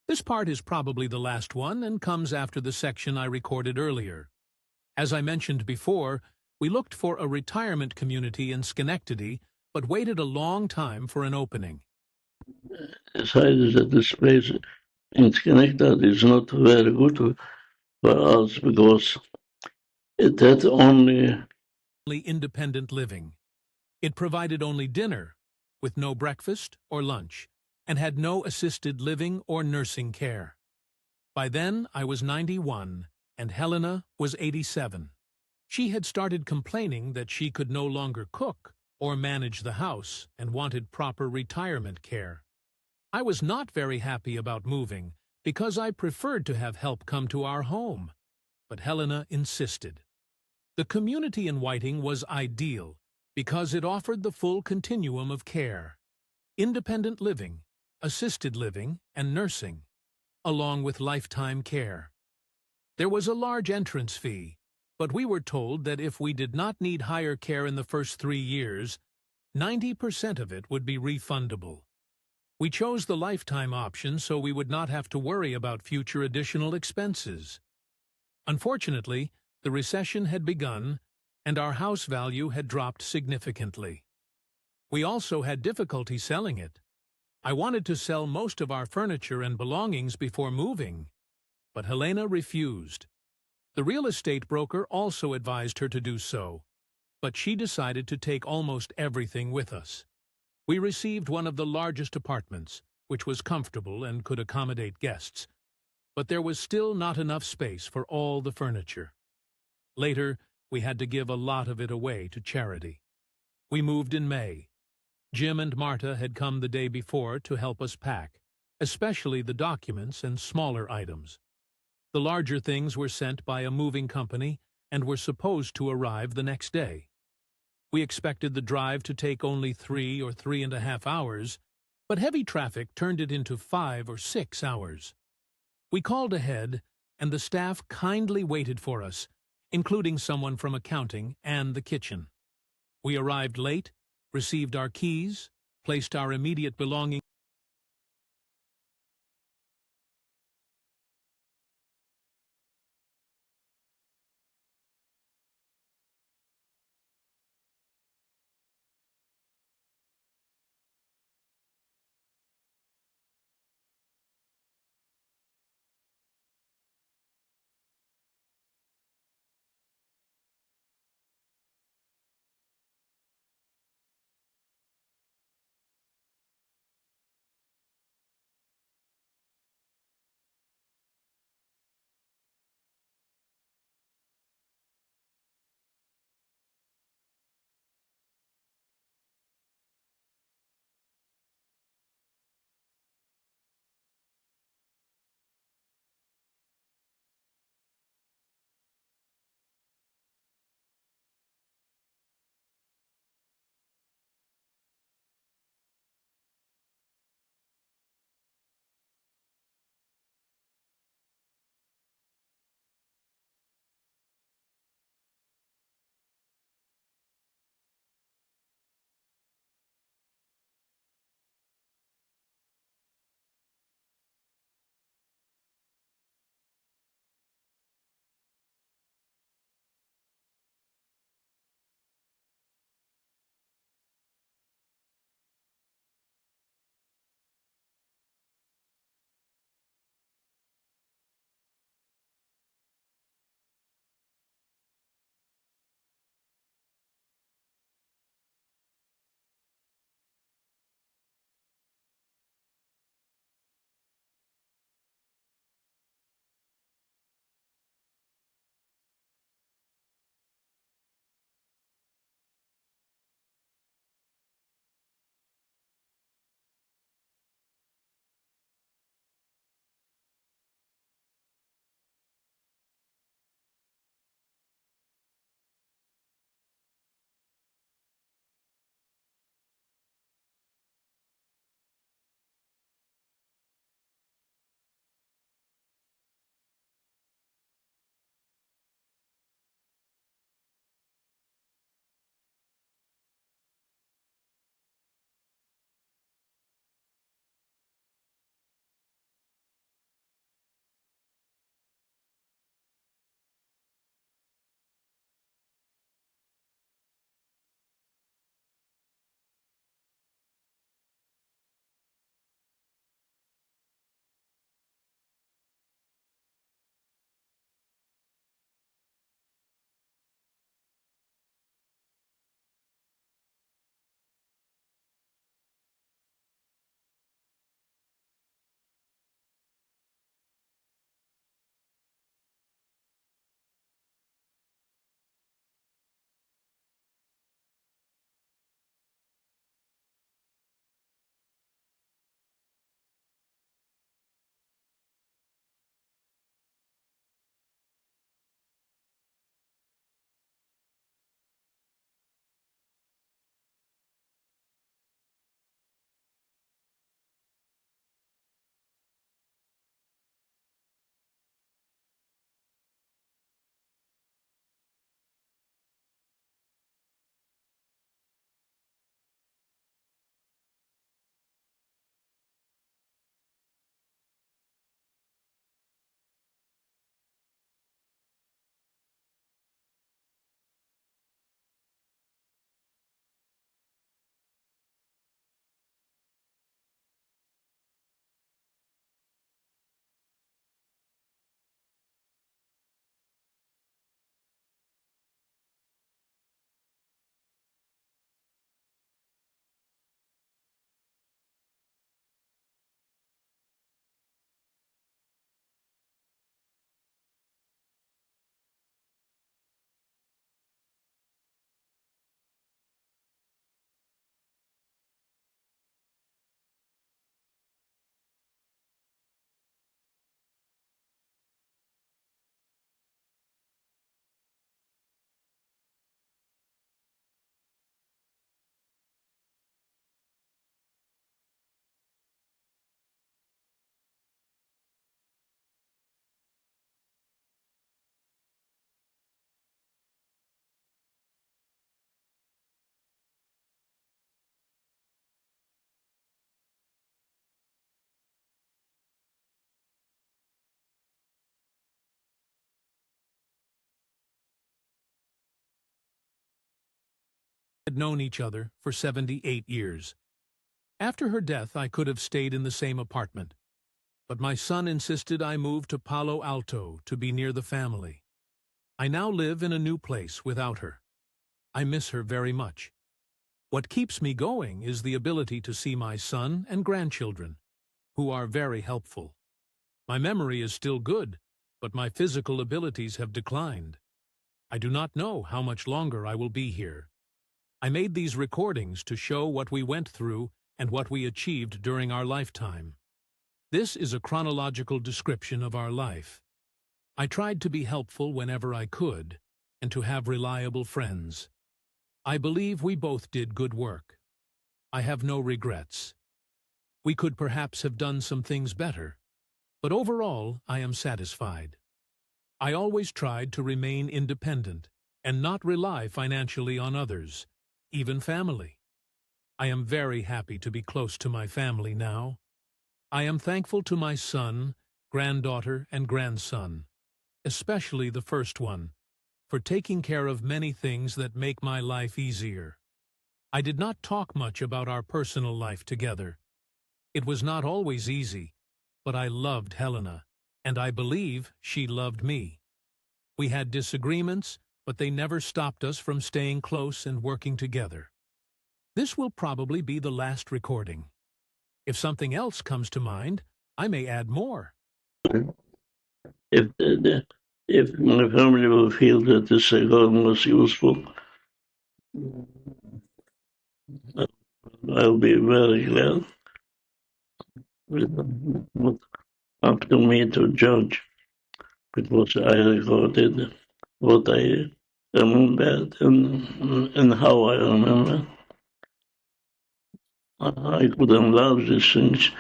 This part is probably the last one and comes after the section I recorded earlier. As I mentioned before, we looked for a retirement community in Schenectady, but waited a long time for an opening. Decided that this place in Schenectady is not very good for us because it had only Independent living. It provided only dinner, with no breakfast or lunch, and had no assisted living or nursing care. By then, I was 91, and Helena was 87. She had started complaining that she could no longer cook or manage the house and wanted proper retirement care. I was not very happy about moving because I preferred to have help come to our home, but Helena insisted. The community in Whiting was ideal because it offered the full continuum of care: independent living, assisted living, and nursing, along with lifetime care. There was a large entrance fee, but we were told that if we did not need higher care in the first 3 years, 90% of it would be refundable. We chose the lifetime option so we would not have to worry about future additional expenses. Unfortunately, the recession had begun, and our house value had dropped significantly. We also had difficulty selling it. I wanted to sell most of our furniture and belongings before moving, but Helena refused. The real estate broker also advised her to do so, but she decided to take almost everything with us. We received one of the largest apartments, which was comfortable and could accommodate guests, but there was still not enough space for all the furniture. Later, we had to give a lot of it away to charity. We moved in May. Jim and Marta had come the day before to help us pack, especially the documents and smaller items. The larger things were sent by a moving company and were supposed to arrive the next day. We expected the drive to take only 3 or 3.5 hours, but heavy traffic turned it into 5 or 6 hours. We called ahead, and the staff kindly waited for us, including someone from accounting and the kitchen. We arrived late, received our keys, placed our immediate belongings had known each other for 78 years. After her death, I could have stayed in the same apartment, but my son insisted I move to Palo Alto to be near the family. I now live in a new place without her. I miss her very much. What keeps me going is the ability to see my son and grandchildren, who are very helpful. My memory is still good, but my physical abilities have declined. I do not know how much longer I will be here. I made these recordings to show what we went through and what we achieved during our lifetime. This is a chronological description of our life. I tried to be helpful whenever I could, and to have reliable friends. I believe we both did good work. I have no regrets. We could perhaps have done some things better, but overall I am satisfied. I always tried to remain independent and not rely financially on others, even family. I am very happy to be close to my family now. I am thankful to my son, granddaughter, and grandson, especially the first one, for taking care of many things that make my life easier. I did not talk much about our personal life together. It was not always easy, but I loved Helena, and I believe she loved me. We had disagreements, but they never stopped us from staying close and working together. This will probably be the last recording. If something else comes to mind, I may add more. If my family will feel that this recording was useful, I'll be very glad. It's up to me to judge, because I recorded what I remembered and how I remember. I could enlarge these things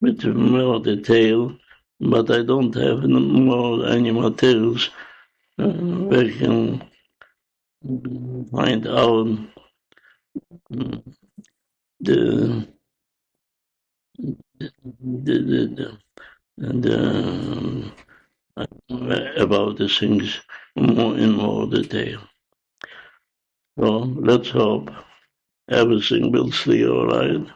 with more detail, but I don't have any materials where I can find out the the, the about the things more in more detail. So let's hope everything will stay all right.